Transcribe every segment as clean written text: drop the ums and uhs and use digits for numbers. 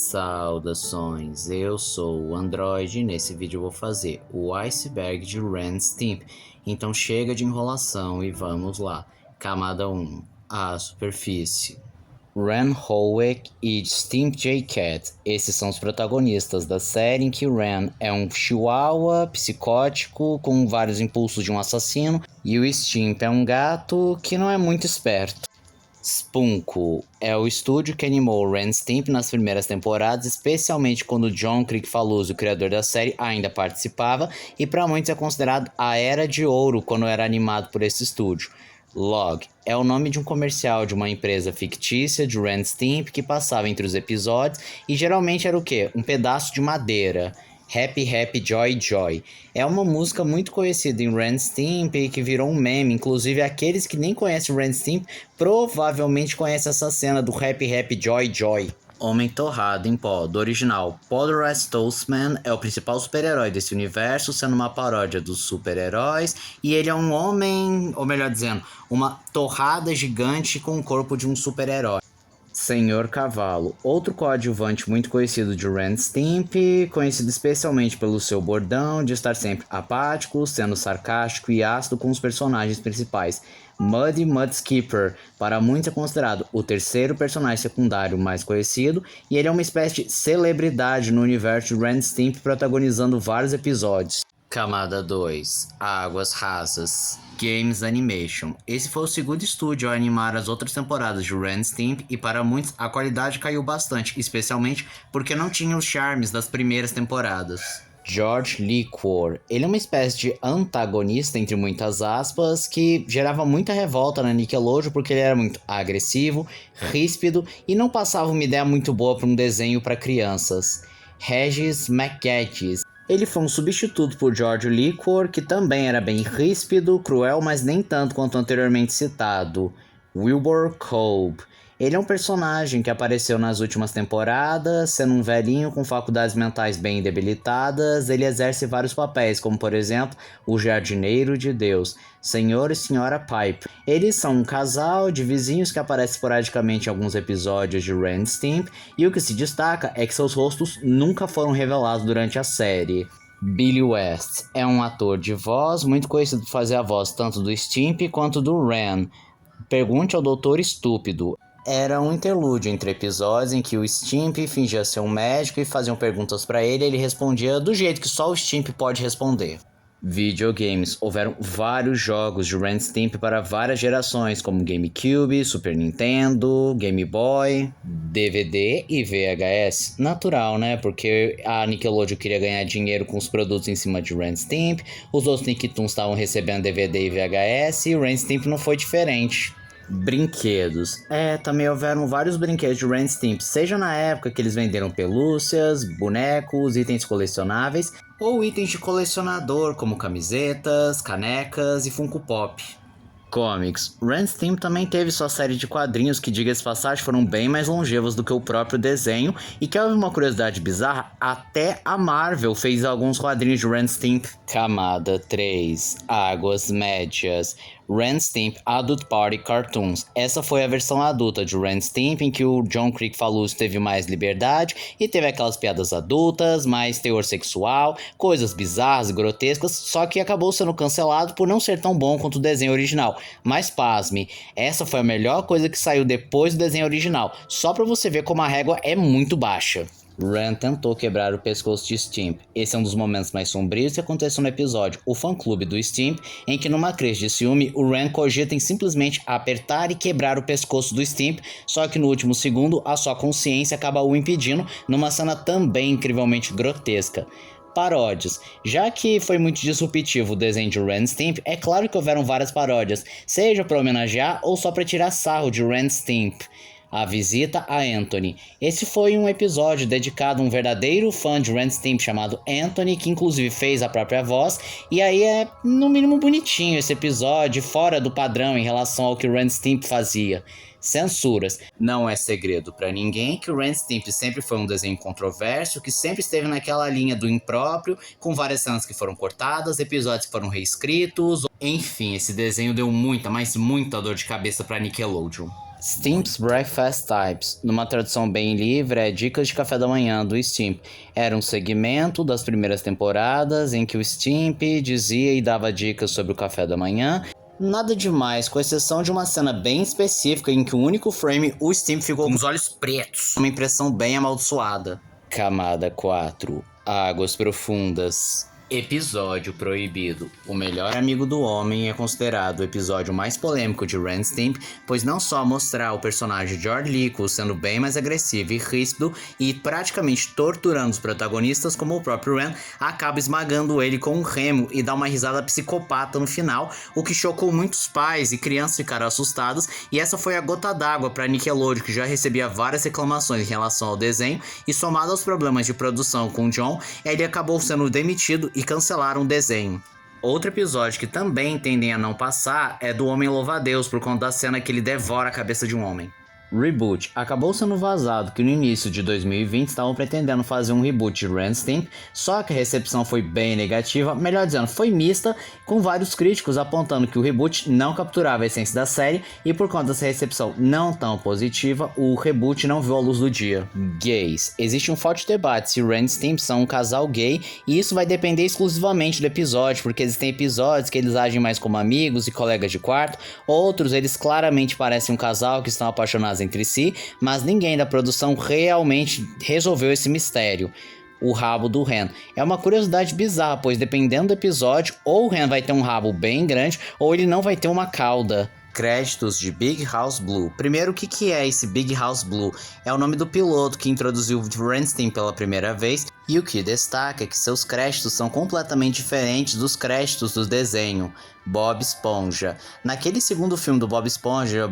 Saudações, eu sou o Android e nesse vídeo eu vou fazer o iceberg de Ren e Stimpy. Então chega de enrolação e vamos lá. Camada 1, a superfície. Ren Howick e Stimpy J. Cat, esses são os protagonistas da série em que Ren é um chihuahua psicótico com vários impulsos de um assassino e o Stimpy é um gato que não é muito esperto. Spunko é o estúdio que animou Ren e Stimpy nas primeiras temporadas, especialmente quando John Kricfalusi, o criador da série, ainda participava, e para muitos é considerado a era de ouro quando era animado por esse estúdio. Log é o nome de um comercial de uma empresa fictícia de Ren e Stimpy que passava entre os episódios e geralmente era o quê? Um pedaço de madeira. Happy Happy Joy Joy é uma música muito conhecida em Ren e Stimpy que virou um meme, inclusive aqueles que nem conhecem Ren e Stimpy provavelmente conhecem essa cena do Happy Happy Joy Joy. Homem Torrado em Pó, do original Polarized Toastman, é o principal super-herói desse universo, sendo uma paródia dos super-heróis, e ele é um homem, ou melhor dizendo, uma torrada gigante com o corpo de um super-herói. Senhor Cavalo, outro coadjuvante muito conhecido de Ren e Stimpy, conhecido especialmente pelo seu bordão de estar sempre apático, sendo sarcástico e ácido com os personagens principais. Muddy Mudskipper, para muitos é considerado o terceiro personagem secundário mais conhecido, e ele é uma espécie de celebridade no universo de Ren e Stimpy, protagonizando vários episódios. Camada 2, Águas Rasas. Games Animation. Esse foi o segundo estúdio a animar as outras temporadas de Ren e Stimpy e para muitos a qualidade caiu bastante, especialmente porque não tinha os charmes das primeiras temporadas. George Liquor. Ele é uma espécie de antagonista, entre muitas aspas, que gerava muita revolta na Nickelodeon porque ele era muito agressivo, ríspido e não passava uma ideia muito boa para um desenho para crianças. Regis McGettys. Ele foi um substituto por George Liquor, que também era bem ríspido, cruel, mas nem tanto quanto anteriormente citado. Wilbur Kolb. Ele é um personagem que apareceu nas últimas temporadas, sendo um velhinho com faculdades mentais bem debilitadas. Ele exerce vários papéis, como por exemplo, o Jardineiro de Deus, Senhor e Senhora Pipe. Eles são um casal de vizinhos que aparece esporadicamente em alguns episódios de Ren e Stimpy, e o que se destaca é que seus rostos nunca foram revelados durante a série. Billy West é um ator de voz muito conhecido por fazer a voz tanto do Stimpy quanto do Ren. Pergunte ao Doutor Estúpido. Era um interlúdio entre episódios em que o Stimpy fingia ser um médico e faziam perguntas pra ele e ele respondia do jeito que só o Stimpy pode responder. Videogames. Houveram vários jogos de Ren e Stimpy para várias gerações, como GameCube, Super Nintendo, Game Boy, DVD e VHS. Natural, né? Porque a Nickelodeon queria ganhar dinheiro com os produtos em cima de Ren e Stimpy, os outros Nicktoons estavam recebendo DVD e VHS e o Ren e Stimpy não foi diferente. Brinquedos. Também houveram vários brinquedos de Ren e Stimpy, seja na época que eles venderam pelúcias, bonecos, itens colecionáveis, ou itens de colecionador, como camisetas, canecas e Funko Pop. Comics. Ren e Stimpy também teve sua série de quadrinhos que, diga-se de passagem, foram bem mais longevos do que o próprio desenho, e que houve uma curiosidade bizarra, até a Marvel fez alguns quadrinhos de Ren e Stimpy. Camada 3, Águas Médias. Ren e Stimpy Adult Party Cartoons. Essa foi a versão adulta de Ren e Stimpy, em que o John Kricfalusi teve mais liberdade e teve aquelas piadas adultas, mais teor sexual, coisas bizarras e grotescas, só que acabou sendo cancelado por não ser tão bom quanto o desenho original. Mas pasme, essa foi a melhor coisa que saiu depois do desenho original, só pra você ver como a régua é muito baixa. Ren tentou quebrar o pescoço de Stimpy. Esse é um dos momentos mais sombrios que aconteceu no episódio O Fã-Clube do Stimpy, em que numa crise de ciúme, o Ren cogita em simplesmente apertar e quebrar o pescoço do Stimpy, só que no último segundo a sua consciência acaba o impedindo, numa cena também incrivelmente grotesca. Paródias. Já que foi muito disruptivo o desenho de Ren e Stimpy, é claro que houveram várias paródias, seja para homenagear ou só para tirar sarro de Ren e Stimpy. A visita a Anthony. Esse foi um episódio dedicado a um verdadeiro fã de Ren e Stimpy chamado Anthony, que inclusive fez a própria voz, e aí é no mínimo bonitinho esse episódio, fora do padrão em relação ao que Ren e Stimpy fazia. Censuras. Não é segredo pra ninguém que o Ren e Stimpy sempre foi um desenho controverso, que sempre esteve naquela linha do impróprio, com várias cenas que foram cortadas, episódios que foram reescritos. Enfim, esse desenho deu muita, mas muita dor de cabeça pra Nickelodeon. Stimp's Breakfast Types, numa tradução bem livre, é Dicas de Café da Manhã do Stimp. Era um segmento das primeiras temporadas em que o Stimp dizia e dava dicas sobre o café da manhã. Nada demais, com exceção de uma cena bem específica em que o único frame o Stimp ficou com os olhos pretos. Uma impressão bem amaldiçoada. Camada 4. Águas Profundas. Episódio Proibido. O Melhor Amigo do Homem é considerado o episódio mais polêmico de Ren Stimp, pois não só mostrar o personagem George Lico sendo bem mais agressivo e ríspido e praticamente torturando os protagonistas, como o próprio Ren, acaba esmagando ele com um remo e dá uma risada psicopata no final, o que chocou muitos pais e crianças ficaram assustados, e essa foi a gota d'água para Nickelodeon, que já recebia várias reclamações em relação ao desenho, e somado aos problemas de produção com John, ele acabou sendo demitido e cancelaram o desenho. Outro episódio que também tendem a não passar é do Homem Louva-a-Deus, por conta da cena que ele devora a cabeça de um homem. Reboot. Acabou sendo vazado que no início de 2020 estavam pretendendo fazer um reboot de Ren Stimp, só que a recepção foi bem negativa, melhor dizendo, foi mista, com vários críticos apontando que o reboot não capturava a essência da série e por conta dessa recepção não tão positiva, o reboot não viu a luz do dia. Gays. Existe um forte debate se Ren Stimp são um casal gay e isso vai depender exclusivamente do episódio, porque existem episódios que eles agem mais como amigos e colegas de quarto, outros eles claramente parecem um casal que estão apaixonados entre si, mas ninguém da produção realmente resolveu esse mistério. O rabo do Ren. É uma curiosidade bizarra, pois dependendo do episódio, ou o Ren vai ter um rabo bem grande, ou ele não vai ter uma cauda. Créditos de Big House Blue. Primeiro, o que é esse Big House Blue? É o nome do piloto que introduziu Ren Stimp pela primeira vez, e o que destaca é que seus créditos são completamente diferentes dos créditos do desenho. Bob Esponja. Naquele segundo filme do Bob Esponja,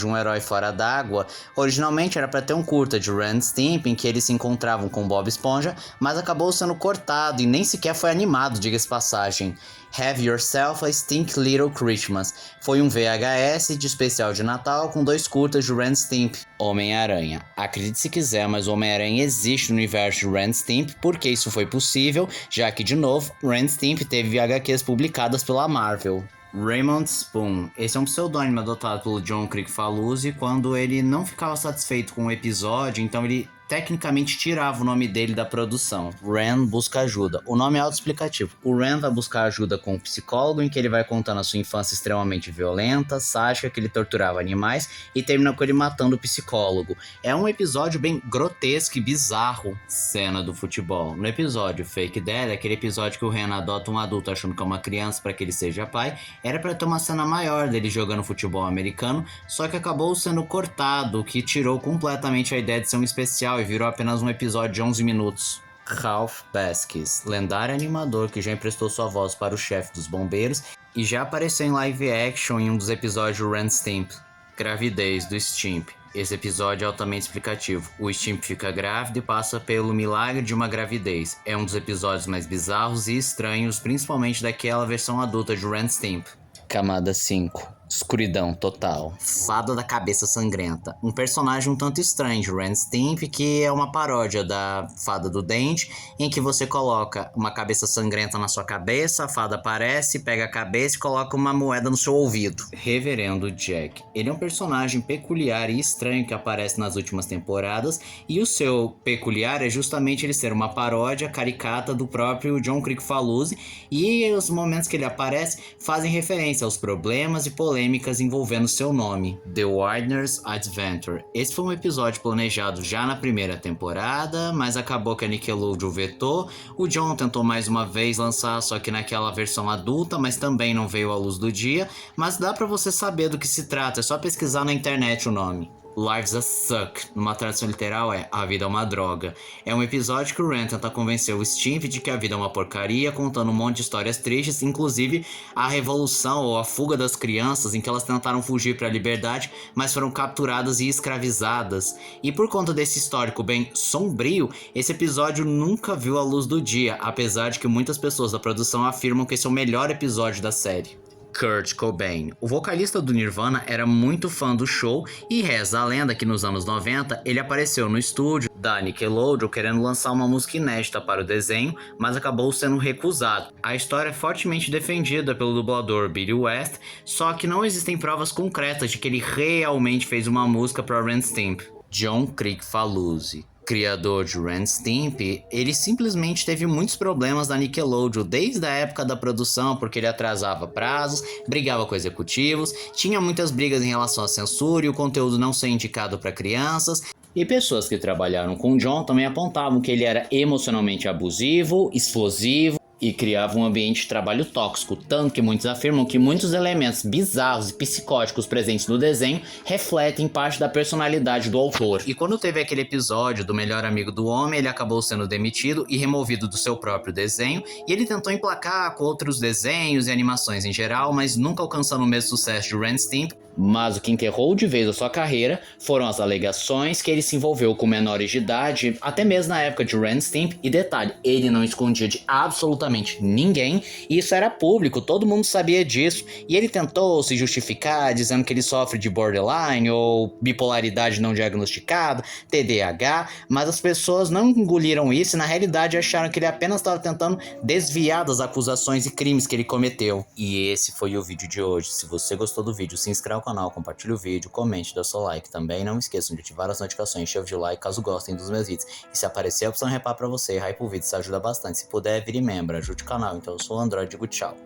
um herói fora d'água, originalmente era para ter um curta de Ren Stimp em que eles se encontravam com Bob Esponja, mas acabou sendo cortado e nem sequer foi animado, diga-se passagem. Have Yourself a Stink Little Christmas. Foi um VHS de especial de Natal com 2 curtas de Ren Stimp. Homem-Aranha. Acredite se quiser, mas o Homem-Aranha existe no universo de Ren Stimp, porque isso foi possível, já que, de novo, Ren Stimp teve HQs publicadas pela Marvel. Raymond Spoon. Esse é um pseudônimo adotado pelo John Kricfalusi quando ele não ficava satisfeito com o episódio, então ele tecnicamente tirava o nome dele da produção. Ren busca ajuda. O nome é autoexplicativo. O Ren vai buscar ajuda com um psicólogo em que ele vai contando a sua infância extremamente violenta, sádica, que ele torturava animais e termina com ele matando o psicólogo. É um episódio bem grotesco e bizarro. Cena do futebol. No episódio Fake Dad, aquele episódio que o Ren adota um adulto achando que é uma criança para que ele seja pai, era para ter uma cena maior dele jogando futebol americano, só que acabou sendo cortado, o que tirou completamente a ideia de ser um especial e virou apenas um episódio de 11 minutos. Ralph Baskins, lendário animador que já emprestou sua voz para o chefe dos bombeiros e já apareceu em live action em um dos episódios de Ren Stimp. Gravidez do Stimp. Esse episódio é altamente explicativo. O Stimp fica grávido e passa pelo milagre de uma gravidez. É um dos episódios mais bizarros e estranhos, principalmente daquela versão adulta de Ren Stimp. Camada 5. Escuridão total. Fada da Cabeça Sangrenta. Um personagem um tanto estranho de Ren Stimp, que é uma paródia da Fada do Dente, em que você coloca uma cabeça sangrenta na sua cabeça, a fada aparece, pega a cabeça e coloca uma moeda no seu ouvido. Reverendo Jack. Ele é um personagem peculiar e estranho que aparece nas últimas temporadas, e o seu peculiar é justamente ele ser uma paródia caricata do próprio John Kricfalusi, e os momentos que ele aparece fazem referência aos problemas e polêmicas envolvendo seu nome. The Widener's Adventure. Esse foi um episódio planejado já na primeira temporada, mas acabou que a Nickelodeon vetou. O John tentou mais uma vez lançar, só que naquela versão adulta, mas também não veio à luz do dia. Mas dá pra você saber do que se trata, é só pesquisar na internet o nome. Life's a Suck, numa tradução literal é A Vida é uma Droga. É um episódio que o Ren tenta convencer o Stimp de que a vida é uma porcaria, contando um monte de histórias tristes, inclusive a revolução ou a fuga das crianças em que elas tentaram fugir para a liberdade, mas foram capturadas e escravizadas. E por conta desse histórico bem sombrio, esse episódio nunca viu a luz do dia, apesar de que muitas pessoas da produção afirmam que esse é o melhor episódio da série. Kurt Cobain. O vocalista do Nirvana era muito fã do show e reza a lenda que nos anos 90 ele apareceu no estúdio da Nickelodeon querendo lançar uma música inédita para o desenho, mas acabou sendo recusado. A história é fortemente defendida pelo dublador Billy West, só que não existem provas concretas de que ele realmente fez uma música para Ren Stimp. John Kricfalusi, criador de Ren Stimp, ele simplesmente teve muitos problemas na Nickelodeon desde a época da produção, porque ele atrasava prazos, brigava com executivos, tinha muitas brigas em relação à censura e o conteúdo não ser indicado para crianças. E pessoas que trabalharam com John também apontavam que ele era emocionalmente abusivo, explosivo e criava um ambiente de trabalho tóxico, tanto que muitos afirmam que muitos elementos bizarros e psicóticos presentes no desenho refletem parte da personalidade do autor. E quando teve aquele episódio do melhor amigo do homem, ele acabou sendo demitido e removido do seu próprio desenho, e ele tentou emplacar com outros desenhos e animações em geral, mas nunca alcançando o mesmo sucesso de Ren Stimp. Mas o que enterrou de vez a sua carreira foram as alegações que ele se envolveu com menores de idade, até mesmo na época de Ren Stimp. E detalhe, ele não escondia de absolutamente ninguém, e isso era público, todo mundo sabia disso. E ele tentou se justificar dizendo que ele sofre de borderline ou bipolaridade não diagnosticada, TDAH, mas as pessoas não engoliram isso e na realidade acharam que ele apenas estava tentando desviar das acusações e crimes que ele cometeu. E esse foi o vídeo de hoje. Se você gostou do vídeo, se inscreva no canal, compartilhe o vídeo, comente, dê seu like. Também não esqueçam de ativar as notificações, chave de like caso gostem dos meus vídeos. E se aparecer a opção repar pra você, hype o vídeo, isso ajuda bastante. Se puder, vire membro, ajude o canal. Então eu sou o Android, digo tchau.